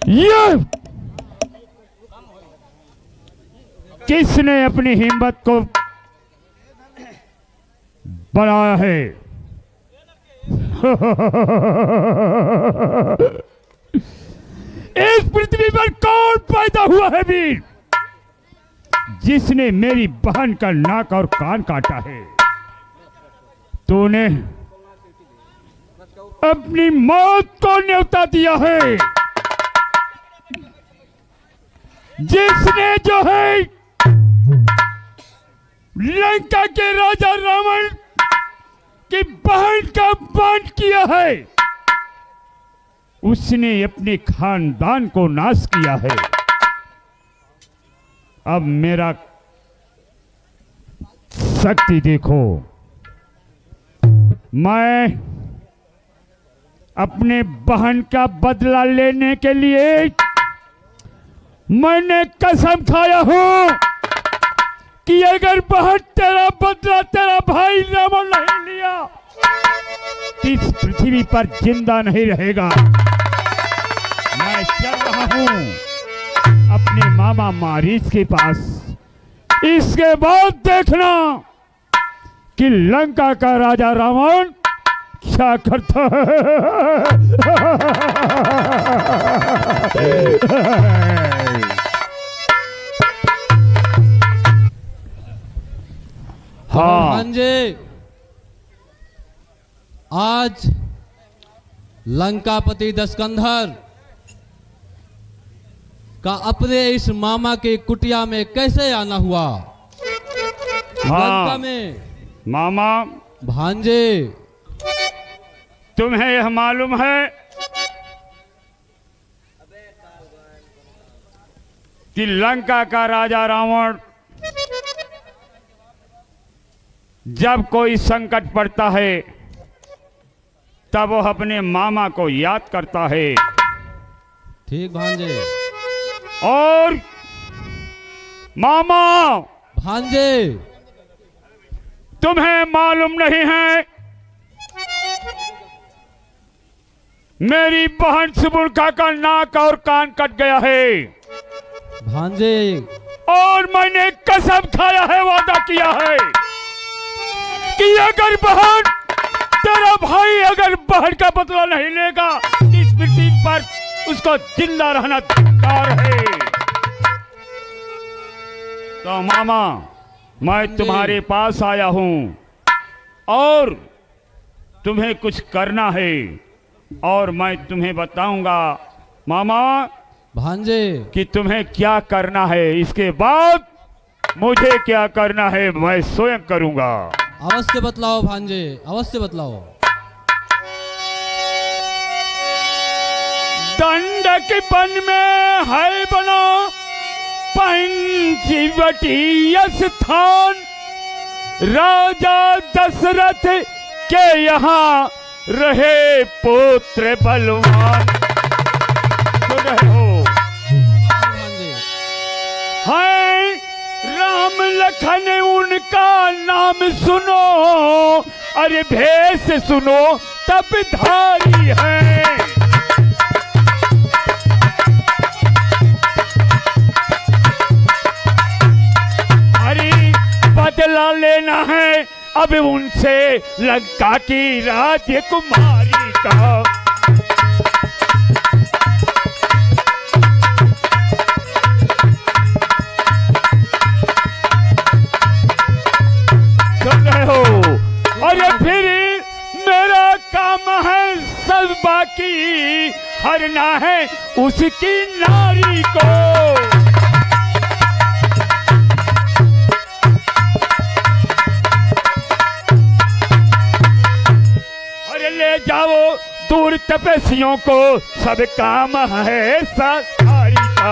ये किसने अपनी हिम्मत को बनाया है? इस पृथ्वी पर कौन पैदा हुआ है वीर, जिसने मेरी बहन का नाक और कान काटा है? तूने अपनी मौत को न्योता दिया है। जिसने जो है लंका के राजा रावण की बहन का वध किया है, उसने अपने खानदान को नाश किया है। अब मेरा शक्ति देखो। मैं अपने बहन का बदला लेने के लिए मैंने कसम खाया हूं कि अगर बहन तेरा बदला तेरा भाई रावण नहीं लिया, इस पृथ्वी पर जिंदा नहीं रहेगा। मैं चल रहा हूं अपने मामा मारीच के पास। इसके बाद देखना कि लंका का राजा रावण क्या करता है। हाँ भांजे, आज लंकापति दशकंधर का अपने इस मामा के कुटिया में कैसे आना हुआ? लंका में मामा भांजे, तुम्हें यह मालूम है कि लंका का राजा रावण जब कोई संकट पड़ता है तब वो अपने मामा को याद करता है। ठीक भांजे। और मामा भांजे, तुम्हें मालूम नहीं है मेरी बहन सुबुर्खा का नाक और कान कट गया है। भांजे, और मैंने कसम खाया है, वादा किया है कि अगर बहन तेरा भाई अगर बहन का बदला नहीं लेगा, इस पृथ्वी पर उसको जिंदा रहना धिक्कार है। तो मामा, मैं तुम्हारे पास आया हूं और तुम्हें कुछ करना है और मैं तुम्हें बताऊंगा मामा भांजे कि तुम्हें क्या करना है। इसके बाद मुझे क्या करना है मैं स्वयं करूंगा। अवश्य बतलाओ भांजे, अवश्य बतलाओ। दंडक वन में है बना पंचवटी स्थान, राजा दशरथ के यहाँ रहे पुत्र बलवान। सुन रहे हो? भांजे, है राम लखन उनका नाम सुनो, अरे भेष सुनो तब धारी है। अरे बदला लेना है अब उनसे लंका की राजकुमारी का। अरे फिर मेरा काम है सब बाकी, हरना है उसकी नारी को। अरे ले जाओ दूर तपस्वियों को, सब काम है सारी का।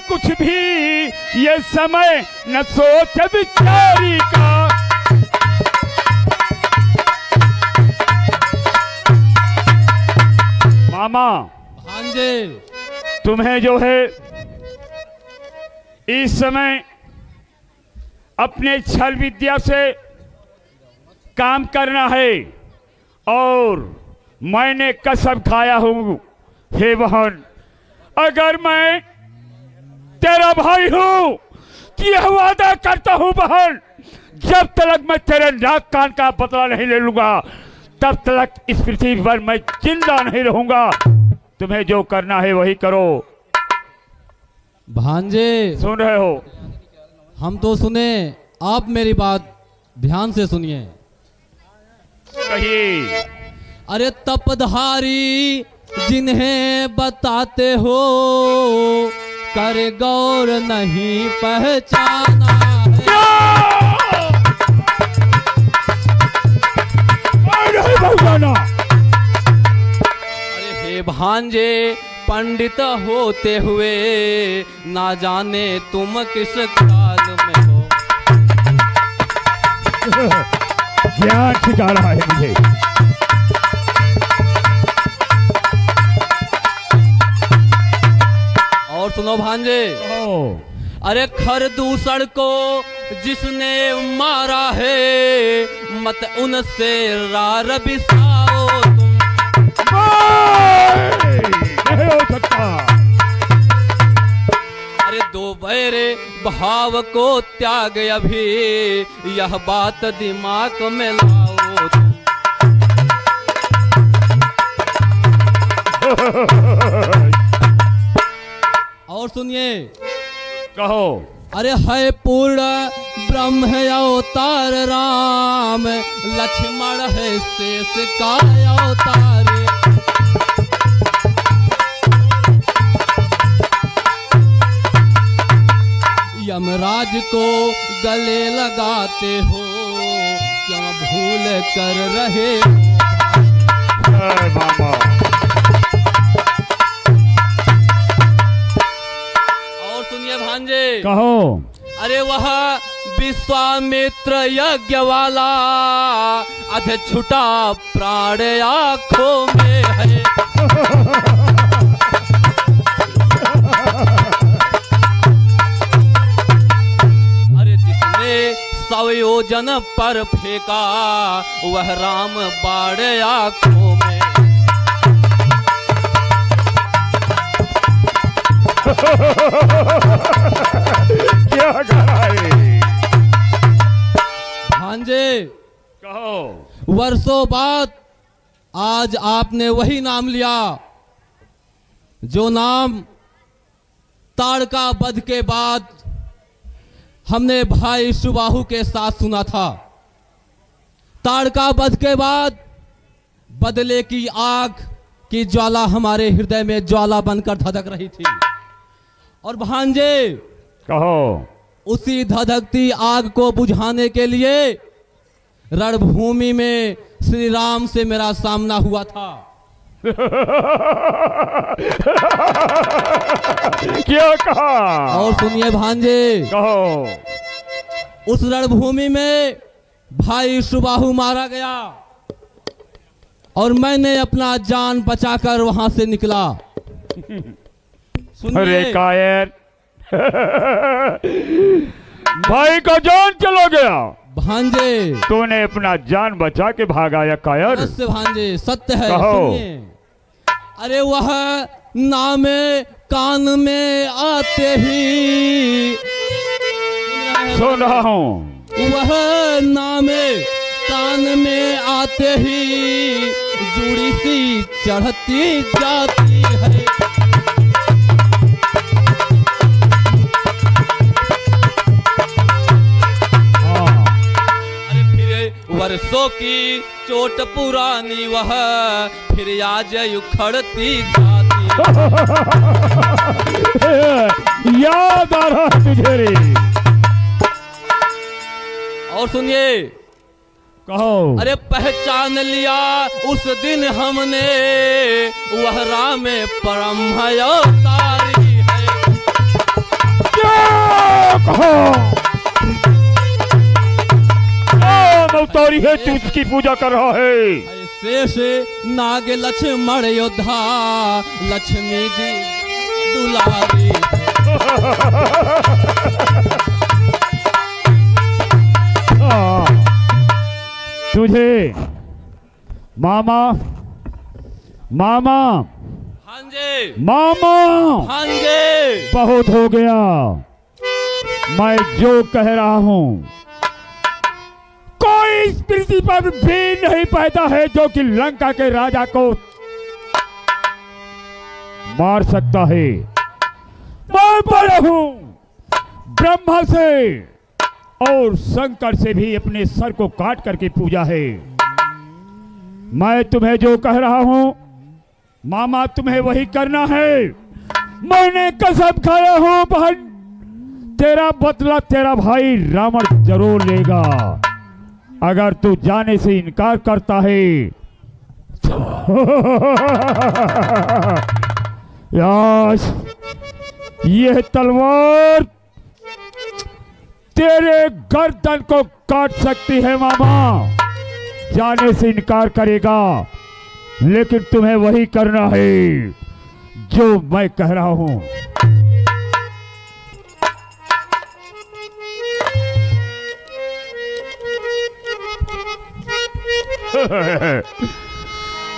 कुछ भी ये समय न सोच बिचारी का। मामा, भांजे तुम्हें जो है इस समय अपने छल विद्या से काम करना है और मैंने कसम खाया हूं, हे बहन, अगर मैं तेरा भाई हूं कि यह वादा करता हूं बहन, जब तक मैं तेरे नाक कान का बदला नहीं ले लूंगा तब तक इस पृथ्वी पर मैं जिंदा नहीं रहूंगा। तुम्हें जो करना है वही करो। भांजे सुन रहे हो? हम तो सुने, आप मेरी बात ध्यान से सुनिए। कहिए। अरे तपधारी जिन्हें बताते हो, कर गौर नहीं पहचाना है। नहीं भगवाना। अरे हे भांजे, पंडित होते हुए ना जाने तुम किस काल में हो। ज्ञान सिखा रहा है मुझे। और सुनो भांजे, अरे खरदूसड़ को जिसने मारा है, मत उनसे रार बिसाओ तुम। नहीं हो सकता। अरे दो बहरे भाव को त्याग अभी, यह बात दिमाग में लाओ तुम। और सुनिए। कहो। अरे है पूर्ण ब्रह्म अवतार राम, लक्ष्मण है शेष का अवतार। यमराज को गले लगाते हो, क्या भूल कर रहे हो। मामा। और सुनिए भांजे। कहो। अरे वह विश्वामित्र यज्ञ वाला, अध छुटा प्राण आंखों में है। अरे जिसने 100 योजन पर फेंका, वह राम बाण आंखों में। क्या कहा है? भांजे कहो। वर्षों बाद आज आपने वही नाम लिया जो नाम ताड़का वध के बाद हमने भाई सुबाहु के साथ सुना था। ताड़का वध के बाद बदले की आग की ज्वाला हमारे हृदय में ज्वाला बनकर धधक रही थी। और भांजे कहो। उसी धधकती आग को बुझाने के लिए रणभूमि में श्री राम से मेरा सामना हुआ था। क्या कहा? और सुनिए भांजे। कहो। उस रणभूमि में भाई सुबाहु मारा गया और मैंने अपना जान बचाकर वहां से निकला। अरे कायर, भाई का जान चला गया। भांजे तूने अपना जान बचा के भागाया कायर। सत्य भांजे, सत्य है। कहो। सुनिए। अरे वह नामे कान में आते ही, सुन रहा हूँ। वह नामे कान में आते ही जुड़ी सी चढ़ती जाती है। अरे फिर वर्षों की चोट पुरानी, वह फिर आज उखड़ती जाती। याद आ रहा है तुझे रे। और सुनिए। कहो। अरे पहचान लिया उस दिन हमने, वह राम परम अवतारी है। क्या कहो? अवतारी है, तू उसकी पूजा कर रहा है। अरे शेष नाग लक्ष्मण योद्धा लक्ष्मी जी दुलारी। तुझे मामा मामा हाँ जी मामा हाँ जी। बहुत हो गया। मैं जो कह रहा हूं कोई इस पृथ्वी पर भी नहीं पैदा है जो कि लंका के राजा को मार सकता है। मैं बड़ा हूं ब्रह्मा से और शंकर से भी अपने सर को काट करके पूजा है। मैं तुम्हें जो कह रहा हूं मामा तुम्हें वही करना है। मैंने कसम खाया हूं बहन, तेरा बदला तेरा भाई रावण जरूर लेगा। अगर तू जाने से इनकार करता है याश यह तलवार तेरे गर्दन को काट सकती है मामा। जाने से इनकार करेगा लेकिन तुम्हें वही करना है जो मैं कह रहा हूं।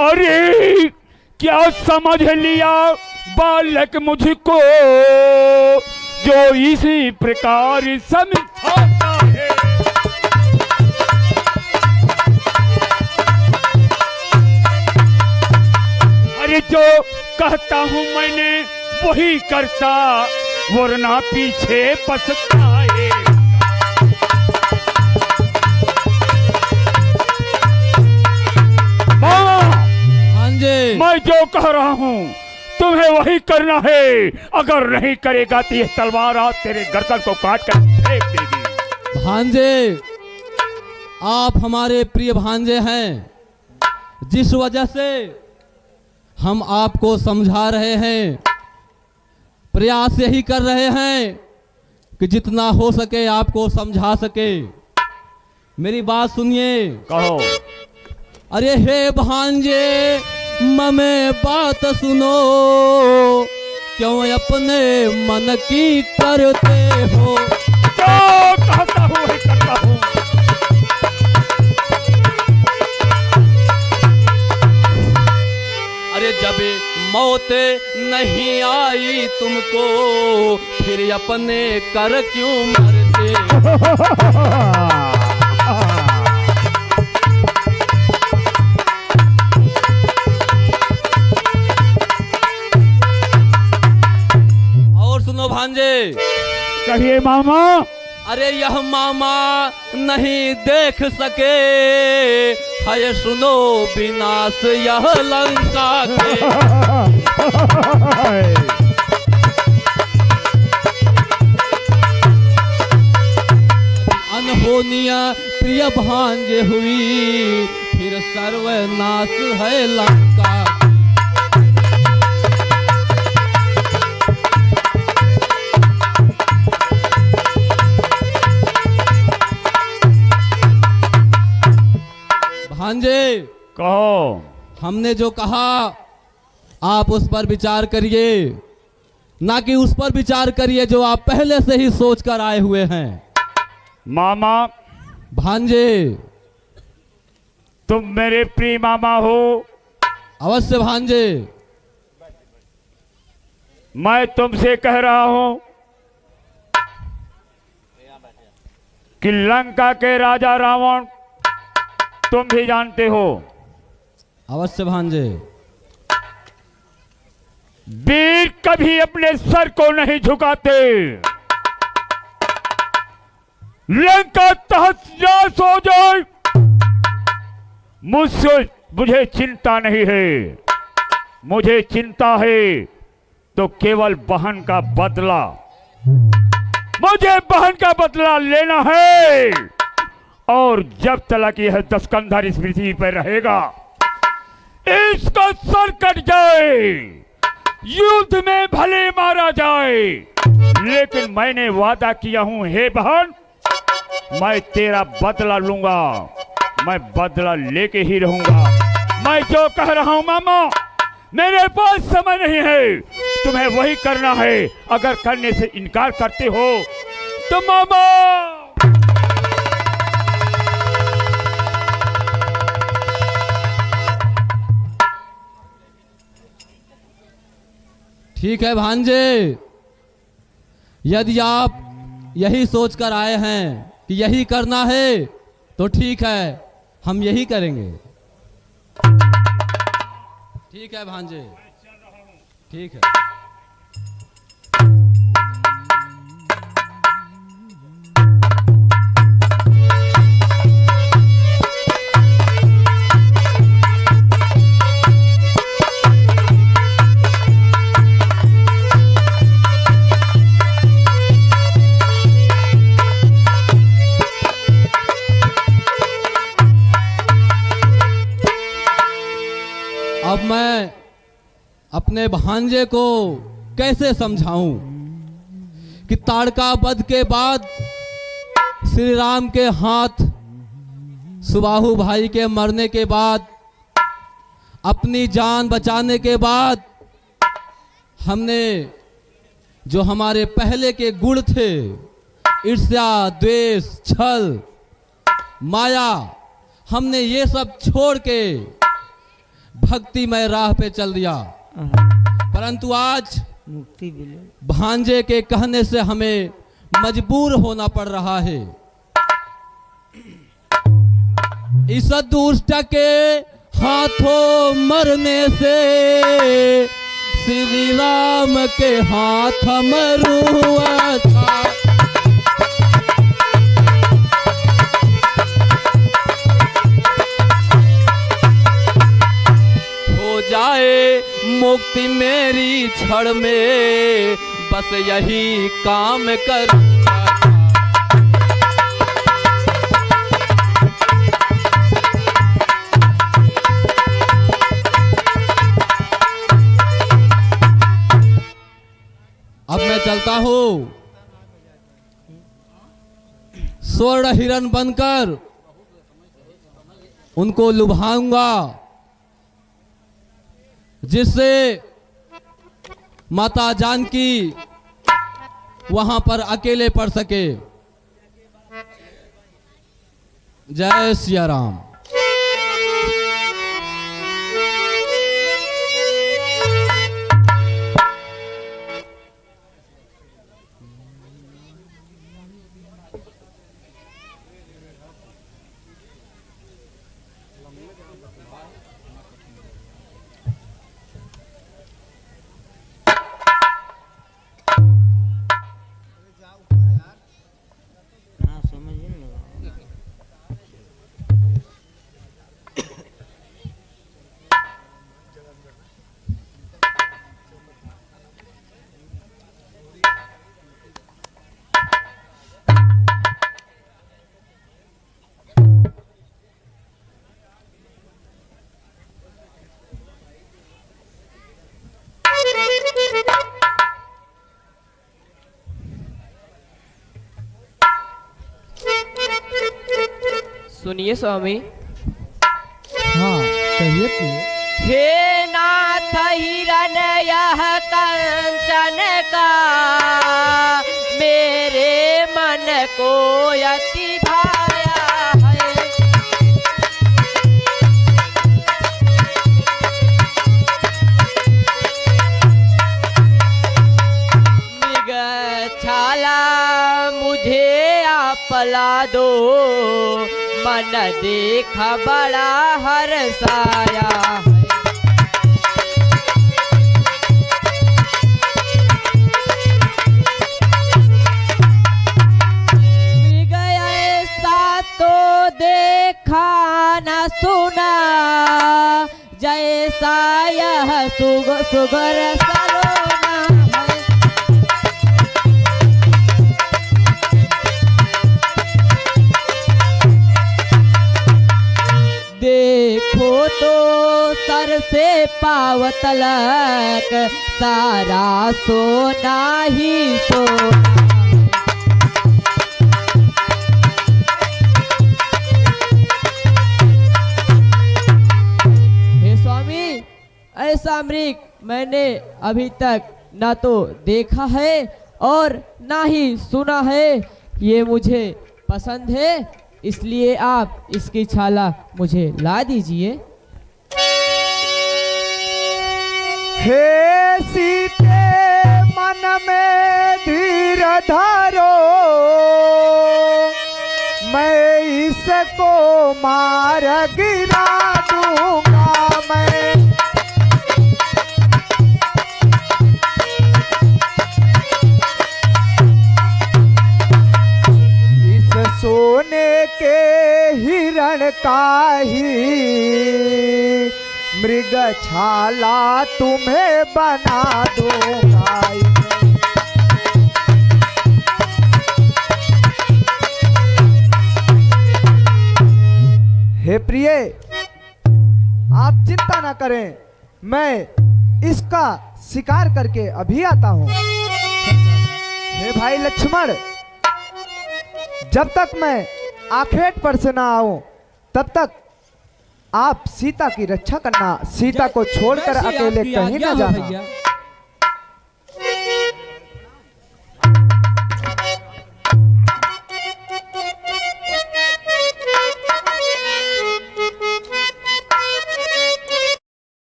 अरे क्या समझ लिया बालक मुझको जो इसी प्रकार समझाता है। अरे जो कहता हूं मैंने वही करता वरना पीछे पछताए। हाँ जी मैं जो कह रहा हूं तुम्हें वही करना है। अगर नहीं करेगा तो यह तलवार आज तेरे गर्दन को काट कर फेंक देगी। भांजे आप हमारे प्रिय भांजे हैं, जिस वजह से हम आपको समझा रहे हैं, प्रयास यही कर रहे हैं कि जितना हो सके आपको समझा सके। मेरी बात सुनिए। कहो। अरे हे भांजे ममे बात सुनो, क्यों अपने मन की करते हो। जो कहता हूँ वही करता हूँ। अरे जब मौत नहीं आई तुमको फिर अपने कर क्यों मरते हो। भांजे कहिए मामा। अरे यह मामा नहीं देख सके है सुनो विनाश यह लंका के। अनहोनिया प्रिय भांजे हुई फिर सर्वनाश है लंका। भांजे कहो। हमने जो कहा आप उस पर विचार करिए, ना कि उस पर विचार करिए जो आप पहले से ही सोच कर आए हुए हैं। मामा भांजे तुम मेरे प्रिय मामा हो। अवश्य भांजे। मैं तुमसे कह रहा हूं कि लंका के राजा रावण तुम भी जानते हो। अवश्य भांजे। वीर कभी अपने सर को नहीं झुकाते। लंका तहस-नहस हो जाए मुझसे मुझे चिंता नहीं है। मुझे चिंता है तो केवल बहन का बदला। मुझे बहन का बदला लेना है और जब तक यह दशकंधर इस पृथ्वी पर रहेगा इसका सर कट जाए, युद्ध में भले मारा जाए, लेकिन मैंने वादा किया हूं हे बहन मैं तेरा बदला लूंगा। मैं बदला लेके ही रहूंगा। मैं जो कह रहा हूं मामा, मेरे पास समय नहीं है, तुम्हें वही करना है। अगर करने से इनकार करते हो तो मामा ठीक है भांजे, यदि आप यही सोचकर आए हैं कि यही करना है तो ठीक है, हम यही करेंगे। ठीक है भांजे, ठीक है। अब मैं अपने भांजे को कैसे समझाऊं कि ताड़का वध के बाद श्री राम के हाथ सुबाहु भाई के मरने के बाद, अपनी जान बचाने के बाद, हमने जो हमारे पहले के गुण थे, ईर्ष्या, द्वेष, छल, माया, हमने ये सब छोड़ के भक्तिमय राह पे चल दिया। परंतु आज मुक्ति मिले। भांजे के कहने से हमें मजबूर होना पड़ रहा है। इस दुष्ट के हाथों मरने से श्री राम के हाथ मरुआ था। जाए मुक्ति मेरी क्षण में, बस यही काम करूंगा। अब मैं चलता हूँ, स्वर्ण हिरण बनकर उनको लुभाऊंगा, जिससे माता जानकी वहां पर अकेले पड़ सके। जय सिया राम। हाँ समझिए ना। सुनिए स्वामी। हाँ कहिए कि हे नाथ हिरण यह कंचन का मेरे मन को अति भाया है। मृग छाला मुझे आप ला दो, मन देख बड़ा हर्षाया है। मृग ऐसा तो देखा न सुना, जैसा यह सुगर सलोना है। देखो तो सर से पाँव तलक सारा सोना ही सोना। ऐसा मृग मैंने अभी तक ना तो देखा है और ना ही सुना है। ये मुझे पसंद है, इसलिए आप इसकी छाला मुझे ला दीजिए। हे सीते मन में धीर धरो, मैं इसको मार गिरा दूंगा मैं। इस सोने के हिरण का ही मृग छाला तुम्हें बना दूंगा। हे प्रिय, आप चिंता ना करें, मैं इसका शिकार करके अभी आता हूं। हे भाई लक्ष्मण, जब तक मैं आखेट पर से ना आऊं तब तक आप सीता की रक्षा करना। सीता को छोड़कर अकेले कहीं ना जाना।